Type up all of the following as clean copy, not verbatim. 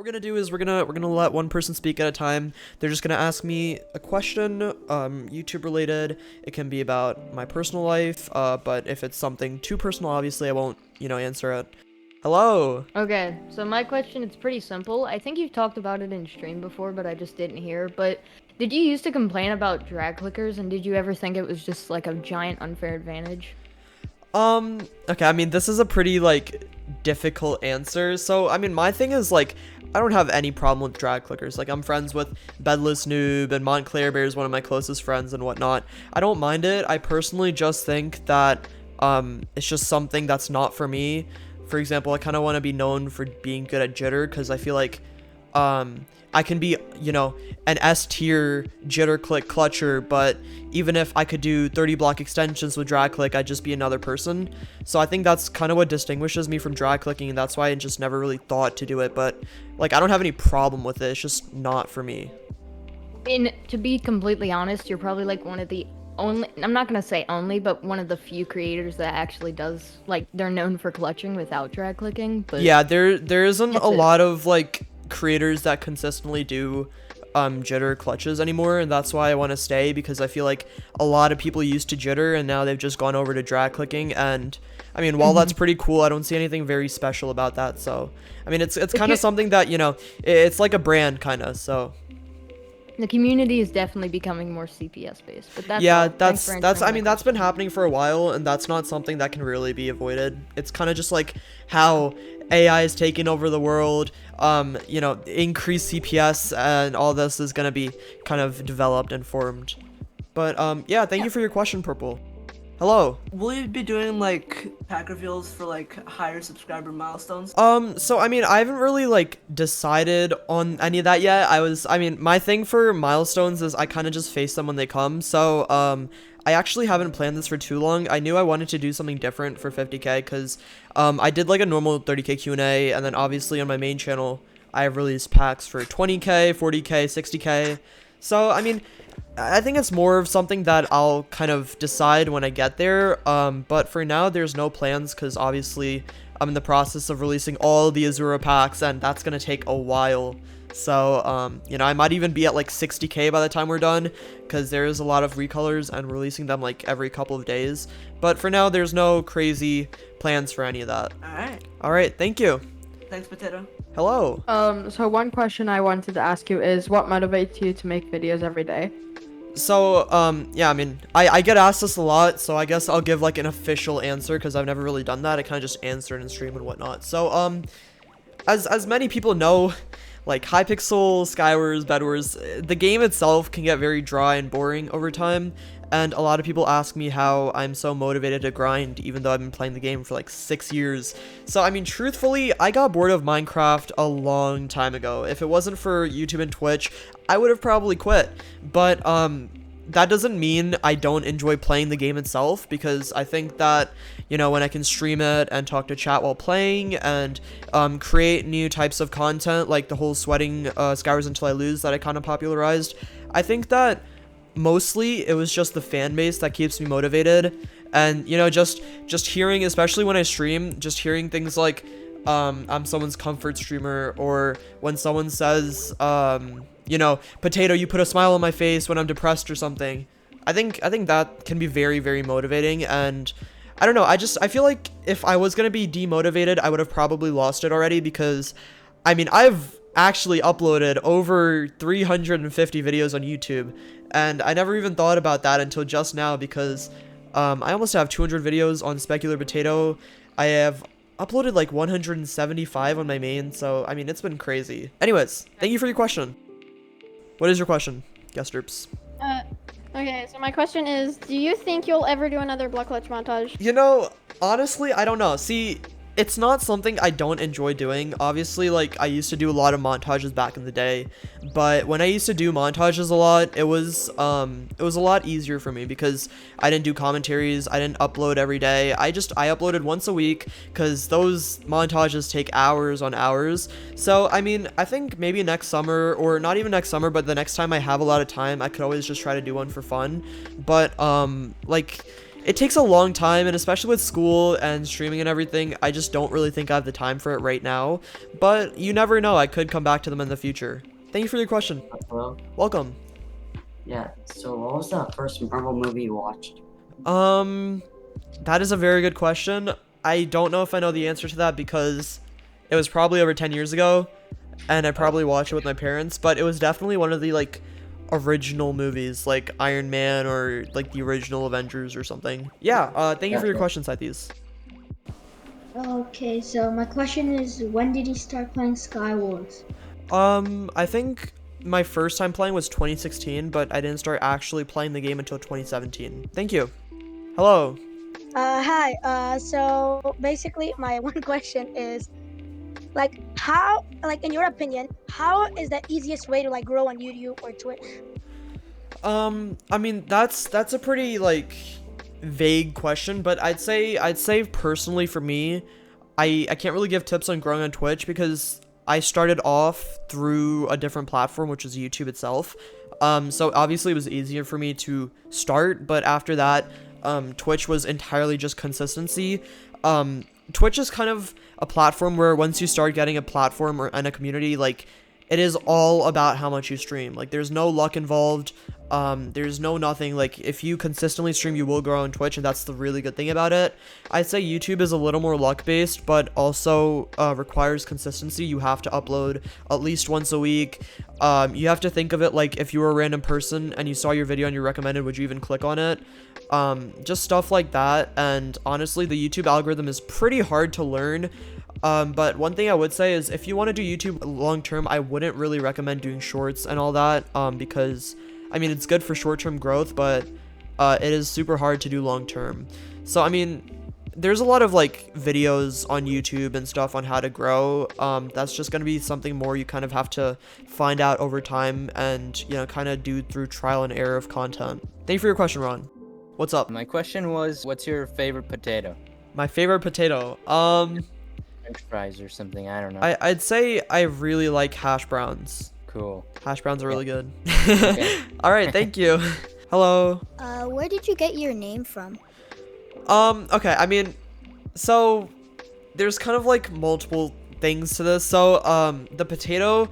we're gonna do is we're gonna let one person speak at a time. They're just gonna ask me a question, YouTube related. It can be about my personal life, but if it's something too personal, obviously I won't, answer it. Hello. Okay, so my question is pretty simple. I think you've talked about it in stream before, but I just didn't hear. But did you used to complain about drag clickers, and did you ever think it was just like a giant unfair advantage? Okay, I mean, this is a pretty, difficult answer. So, I mean, my thing is, I don't have any problem with drag clickers. Like, I'm friends with Bedless Noob, and Montclair Bear is one of my closest friends and whatnot. I don't mind it. I personally just think that, it's just something that's not for me. For example, I kind of want to be known for being good at jitter, because I feel like, I can be, an S tier jitter click clutcher, but even if I could do 30 block extensions with drag click, I'd just be another person. So I think that's kind of what distinguishes me from drag clicking, and that's why I just never really thought to do it. But I don't have any problem with it. It's just not for me. And to be completely honest, you're probably like one of the only, I'm not gonna say only, but one of the few creators that actually does, they're known for clutching without drag clicking. But Yeah, there isn't a that's it. lot of creators that consistently do jitter clutches anymore, and that's why I want to stay, because I feel like a lot of people used to jitter and now they've just gone over to drag clicking. And I mean, while that's pretty cool, I don't see anything very special about that. So I mean, it's kind of something that, it's like a brand kind of. So The community is definitely becoming more CPS based, but that's yeah, all. Thanks for that's answering I my mean, that's been happening for a while, and that's not something that can really be avoided. It's kind of just like how AI is taking over the world. Increased CPS and all this is gonna be kind of developed and formed. But yeah, thank you for your question, Purple. Hello. Will you be doing pack reveals for higher subscriber milestones? So I mean, I haven't really decided on any of that yet. I mean, my thing for milestones is I kind of just face them when they come. So I actually haven't planned this for too long. I knew I wanted to do something different for 50k, because I did a normal 30k Q&A, and then obviously on my main channel I have released packs for 20k, 40k, 60k. So I mean, I think it's more of something that I'll kind of decide when I get there. But for now, there's no plans, because obviously I'm in the process of releasing all the Azura packs, and that's gonna take a while. So, I might even be at 60k by the time we're done, because there's a lot of recolors and releasing them every couple of days. But for now, there's no crazy plans for any of that. Alright. Alright, thank you. Thanks, Potato. Hello. So one question I wanted to ask you is, what motivates you to make videos every day? So, yeah, I mean, I get asked this a lot, so I guess I'll give an official answer, because I've never really done that. I kind of just answer it in stream and whatnot. So, as many people know, Hypixel, Skywars, Bedwars, the game itself can get very dry and boring over time, and a lot of people ask me how I'm so motivated to grind, even though I've been playing the game for 6 years. So, I mean, truthfully, I got bored of Minecraft a long time ago. If it wasn't for YouTube and Twitch, I would have probably quit. But, that doesn't mean I don't enjoy playing the game itself, because I think that, when I can stream it and talk to chat while playing, and create new types of content, like the whole sweating Skywars until I lose that I kind of popularized, I think that mostly it was just the fan base that keeps me motivated. And just hearing, especially when I stream, just hearing things like I'm someone's comfort streamer, or when someone says Potato, you put a smile on my face when I'm depressed or something. I think that can be very, very motivating. And I don't know, I feel like if I was gonna be demotivated, I would have probably lost it already, because I mean, I've actually uploaded over 350 videos on YouTube, and I never even thought about that until just now, because I almost have 200 videos on Specularpotato. I have uploaded 175 on my main, so I mean, it's been crazy. Anyways, thank you for your question. What is your question, guest groups? Okay, so my question is, do you think you'll ever do another block clutch montage? Honestly, I don't know. See, it's not something I don't enjoy doing. Obviously, I used to do a lot of montages back in the day, but when I used to do montages a lot, it was a lot easier for me, because I didn't do commentaries, I didn't upload every day. I uploaded once a week, because those montages take hours on hours. So, I mean, I think maybe next summer, or not even next summer, but the next time I have a lot of time, I could always just try to do one for fun. But, it takes a long time, and especially with school and streaming and everything, I just don't really think I have the time for it right now. But you never know, I could come back to them in the future. Thank you for your question. Hello? Welcome. Yeah, so what was the first Marvel movie you watched? That is a very good question. I don't know if I know the answer to that because it was probably over 10 years ago, and I probably watched it with my parents, but it was definitely one of the, like, original movies, like Iron Man or, like, the original Avengers or something. Yeah, thank you for your question, Scythes. Okay, so my question is, when did you start playing Skywars? I think my first time playing was 2016, but I didn't start actually playing the game until 2017. Thank you. Hello. Hi. So basically, my one question is, like, how, like, in your opinion, how is the easiest way to like grow on YouTube or Twitch? I mean, that's a pretty, like, vague question, but I'd say personally for me, I can't really give tips on growing on Twitch because I started off through a different platform, which is YouTube itself. So obviously it was easier for me to start, but after that, Twitch was entirely just consistency. Twitch is kind of a platform where once you start getting a platform and a community, like, it is all about how much you stream. Like, there's no luck involved. There's no nothing. Like, if you consistently stream, you will grow on Twitch, and that's the really good thing about it. I'd say YouTube is a little more luck-based, but also requires consistency. You have to upload at least once a week. You have to think of it like if you were a random person and you saw your video and you recommended, would you even click on it? Just stuff like that. And honestly, the YouTube algorithm is pretty hard to learn. But one thing I would say is if you want to do YouTube long term, I wouldn't really recommend doing shorts and all that, because I mean, it's good for short-term growth, but it is super hard to do long term. So I mean, there's a lot of like videos on YouTube and stuff on how to grow. That's just going to be something more you kind of have to find out over time and, you know, kind of do through trial and error of content. Thank you for your question, Ron. What's up? My question was, what's your favorite potato? My favorite potato? French fries or something, I don't know. I'd say I really like hash browns. Cool. Hash browns are really good. Okay. All right, thank you. Hello. Where did you get your name from? Okay, I mean, so there's kind of like multiple things to this. So, the potato,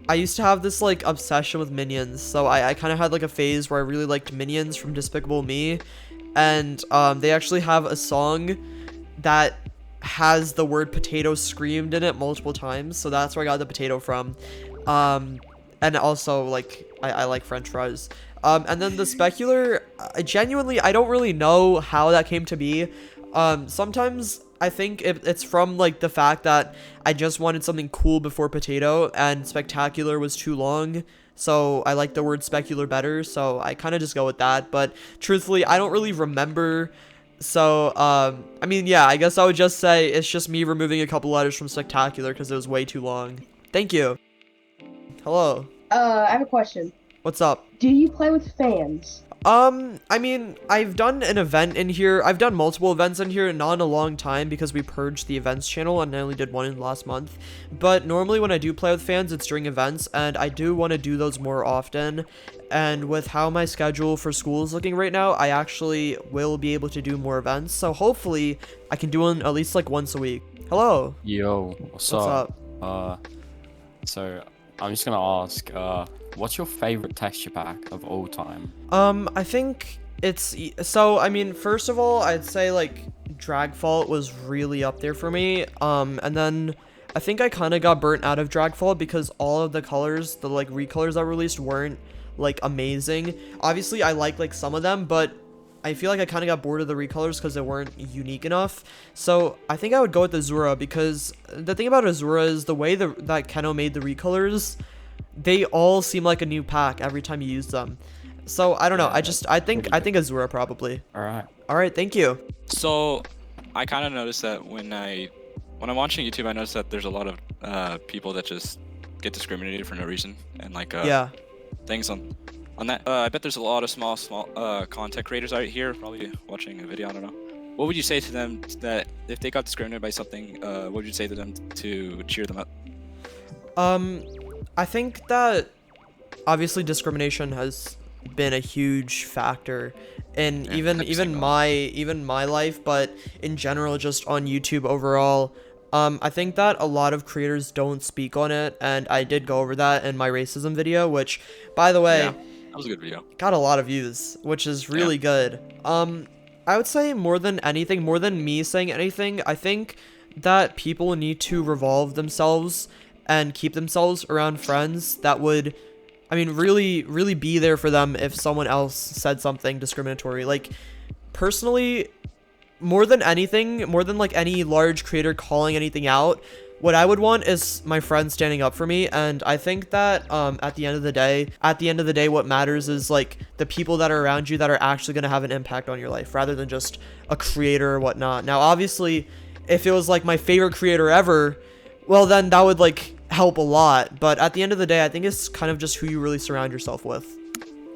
I used to have this like obsession with Minions. So I kind of had like a phase where I really liked Minions from Despicable Me. And, they actually have a song that has the word potato screamed in it multiple times. So that's where I got the potato from. And also, like, I like French fries. And then the Specular, genuinely, I don't really know how that came to be. Sometimes I think it's from, like, the fact that I just wanted something cool before potato, and spectacular was too long. So I like the word specular better, so I kind of just go with that. But truthfully, I don't really remember. So, I mean, yeah, I guess I would just say it's just me removing a couple letters from spectacular because it was way too long. Thank you. Hello. I have a question. What's up? Do you play with fans? I mean, I've done an event in here. I've done multiple events in here, not in a long time because we purged the events channel and I only did one in last month. But normally when I do play with fans, it's during events, and I do want to do those more often. And with how my schedule for school is looking right now, I actually will be able to do more events. So hopefully I can do one at least like once a week. Hello. Yo, what's up? So I'm just gonna ask, what's your favorite texture pack of all time? I think it's, so I mean, first of all, I'd say like Dragfault was really up there for me. And then I think I kind of got burnt out of Dragfault because all of the colors, the like recolors that were released weren't like amazing. Obviously I like some of them, but I feel like I kind of got bored of the recolors because they weren't unique enough. So I think I would go with Azura because the thing about Azura is the way that QnA made the recolors, they all seem like a new pack every time you use them. So I don't know. I think Azura probably. All right. Thank you. So I kind of noticed that when I'm watching YouTube, I noticed that there's a lot of people that just get discriminated for no reason and like things on that. I bet there's a lot of small content creators out here probably watching a video. I don't know. What would you say to them that if they got discriminated by something? What would you say to them to cheer them up? I think that obviously discrimination has been a huge factor in Yeah, even every single my life, but in general, just on YouTube overall. I think that a lot of creators don't speak on it, and I did go over that in my racism video, which, by the way, Yeah, that was a good video. got a lot of views, which is really good. I would say more than anything, more than me saying anything, I think that people need to revolve themselves and keep themselves around friends that would, I mean, really be there for them if someone else said something discriminatory. Like, personally, more than anything, more than like any large creator calling anything out, what I would want is my friends standing up for me. And I think that at the end of the day, what matters is like the people that are around you that are actually going to have an impact on your life rather than just a creator or whatnot. Now, obviously, if it was like my favorite creator ever, well, then that would like help a lot. But at the end of the day, I think it's kind of just who you really surround yourself with.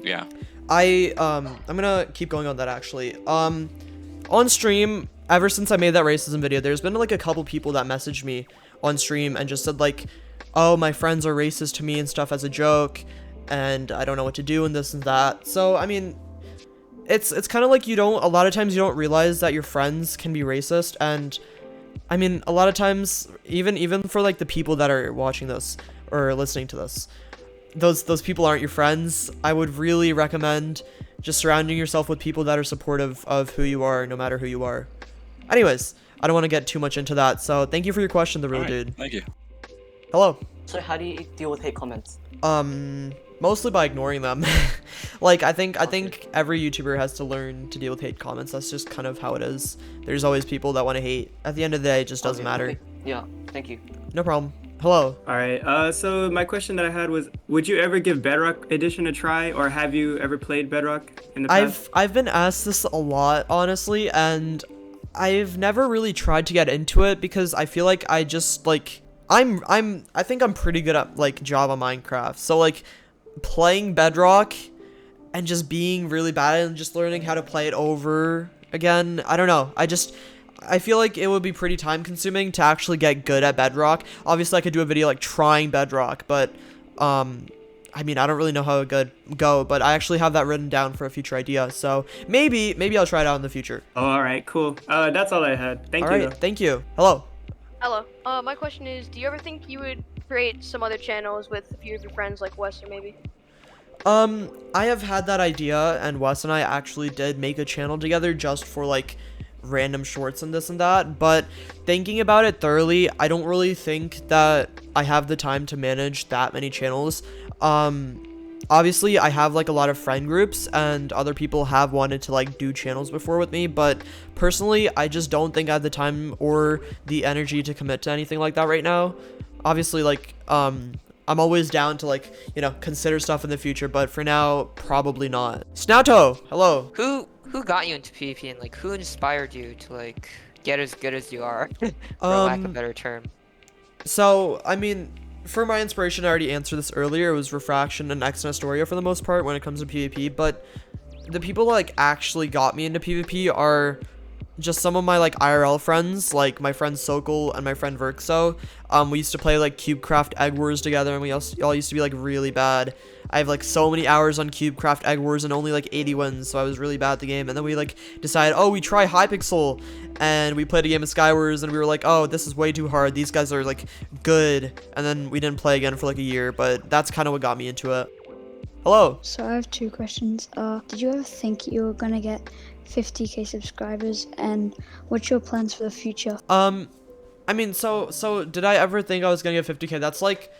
Yeah. I'm gonna keep going on that actually. On stream, ever since I made that racism video, there's been like a couple people that messaged me on stream and just said like, oh, my friends are racist to me and stuff as a joke, and I don't know what to do and this and that. So, I mean, it's kind of like a lot of times you don't realize that your friends can be racist, and I mean, a lot of times, even for like the people that are watching this or listening to this, those people aren't your friends. I would really recommend just surrounding yourself with people that are supportive of who you are, no matter who you are. Anyways, I don't want to get too much into that, so thank you for your question, the real dude. Thank you. Hello. So how do you deal with hate comments? Mostly by ignoring them. Like, I think every YouTuber has to learn to deal with hate comments. That's just kind of how it is. There's always people that want to hate. At the end of the day, it just doesn't matter. Okay. Yeah, thank you. No problem. Hello. Alright, so my question that I had was, would you ever give Bedrock Edition a try, or have you ever played Bedrock in the past? I've been asked this a lot, honestly, and I've never really tried to get into it because I feel like I just like I think I'm pretty good at like Java Minecraft. So like playing Bedrock and just being really bad and just learning how to play it over again, I don't know. I feel like it would be pretty time consuming to actually get good at Bedrock. Obviously I could do a video like trying Bedrock, but I mean, I don't really know how it would go, but I actually have that written down for a future idea. So maybe I'll try it out in the future. Oh, all right, cool. That's all I had. Thank you. All right, thank you. Hello. Hello. My question is, do you ever think you would create some other channels with a few of your friends, like Wes or maybe? I have had that idea, and Wes and I actually did make a channel together just for like random shorts and this and that, but thinking about it thoroughly, I don't really think that I have the time to manage that many channels. Obviously I have like a lot of friend groups and other people have wanted to like do channels before with me, but personally I just don't think I have the time or the energy to commit to anything like that right now. Obviously, like I'm always down to like, you know, consider stuff in the future, but for now probably not. Snouto, hello. Who got you into PvP, and like who inspired you to like get as good as you are, for lack of a better term? So I mean, for my inspiration, I already answered this earlier. It was Refraction and X Astoria for the most part when it comes to PvP, but the people that like actually got me into PvP are just some of my like IRL friends, like my friend Sokol and my friend Verxo. We used to play like CubeCraft Egg Wars together, and we all used to be like really bad. I have like so many hours on CubeCraft Egg Wars and only like 80 wins, so I was really bad at the game. And then we like decided, oh, we try Hypixel, and we played a game of Skywars, and we were like, oh, this is way too hard. These guys are like good. And then we didn't play again for like a year, but that's kind of what got me into it. Hello. So I have two questions. Did you ever think you were gonna get 50k subscribers, and what's your plans for the future? I mean, so did I ever think I was gonna get 50k? That's like,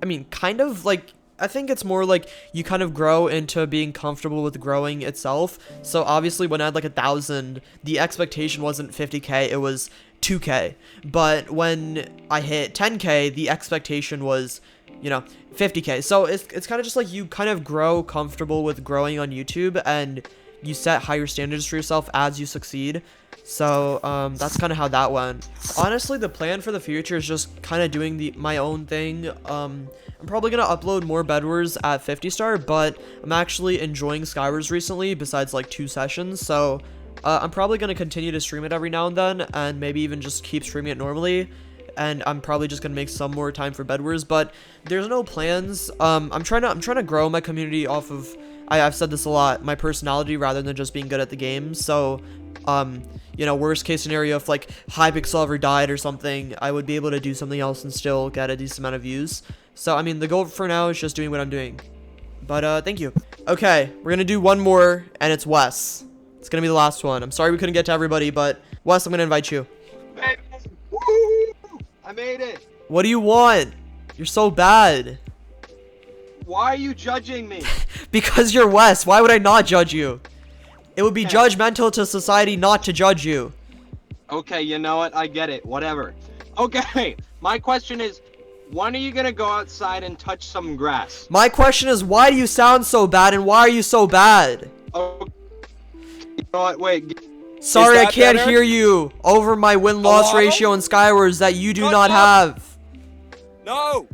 I mean, kind of like, I think it's more like you kind of grow into being comfortable with growing itself. So obviously when I had like 1,000, the expectation wasn't 50k, it was 2k. But when I hit 10k, the expectation was, you know, 50k. So it's kind of just like you kind of grow comfortable with growing on YouTube, and you set higher standards for yourself as you succeed. So that's kind of how that went. Honestly, the plan for the future is just kind of doing my own thing. I'm probably gonna upload more Bedwars at 50 star, but I'm actually enjoying Skywars recently besides like 2 sessions, so I'm probably gonna continue to stream it every now and then, and maybe even just keep streaming it normally. And I'm probably just gonna make some more time for Bedwars, but there's no plans. I'm trying to grow my community off of I've said this a lot, my personality rather than just being good at the game. So, you know, worst case scenario, if like Hypixel ever died or something, I would be able to do something else and still get a decent amount of views. So, I mean, the goal for now is just doing what I'm doing. But, thank you. Okay, we're gonna do one more, and it's Wes. It's gonna be the last one. I'm sorry we couldn't get to everybody, but Wes, I'm gonna invite you. Woo! I made it. What do you want? You're so bad. Why are you judging me? Because you're Wes. Why would I not judge you? It would be judgmental to society not to judge you. Okay, you know what? I get it. Whatever. Okay, my question is, when are you gonna go outside and touch some grass? My question is, why do you sound so bad, and why are you so bad? Oh, you know what? Wait. Sorry, I can't hear you over my win-loss ratio in Skywars that you do not have. No.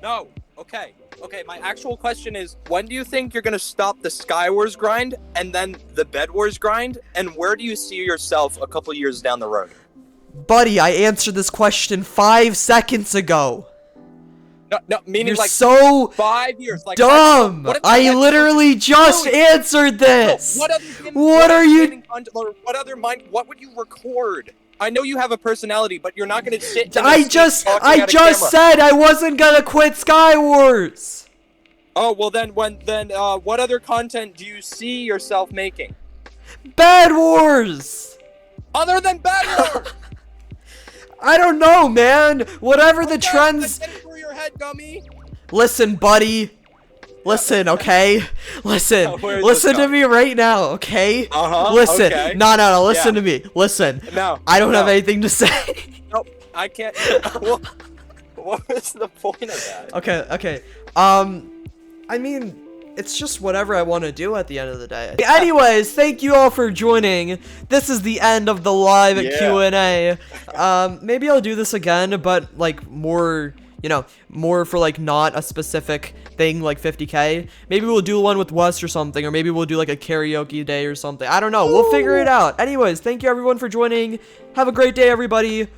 No. Okay. Okay, my actual question is, when do you think you're gonna stop the Skywars grind and then the Bed Wars grind? And where do you see yourself a couple years down the road? Buddy, I answered this question 5 seconds ago. No, meaning You're like so 5 years. Like dumb. I literally just answered this. No, what are you? What would you record? I know you have a personality, but you're not gonna sit. I just said I wasn't gonna quit Skywars. Oh well, then what other content do you see yourself making? Bed Wars. Other than Bed Wars. I don't know, man. Whatever the trends. Get it through your head, gummy. Listen, buddy. Listen, okay? Listen. Listen to me right now, okay? Listen. Okay. No. Listen to me. Listen. No. I don't have anything to say. Nope. I can't. What was the point of that? Okay. I mean, it's just whatever I want to do at the end of the day. Anyways, thank you all for joining. This is the end of the live Q&A. Maybe I'll do this again, but like more, you know, more for like not a specific thing like 50K. Maybe we'll do one with Wes or something, or maybe we'll do like a karaoke day or something. I don't know. We'll figure it out. Anyways, thank you everyone for joining. Have a great day, everybody.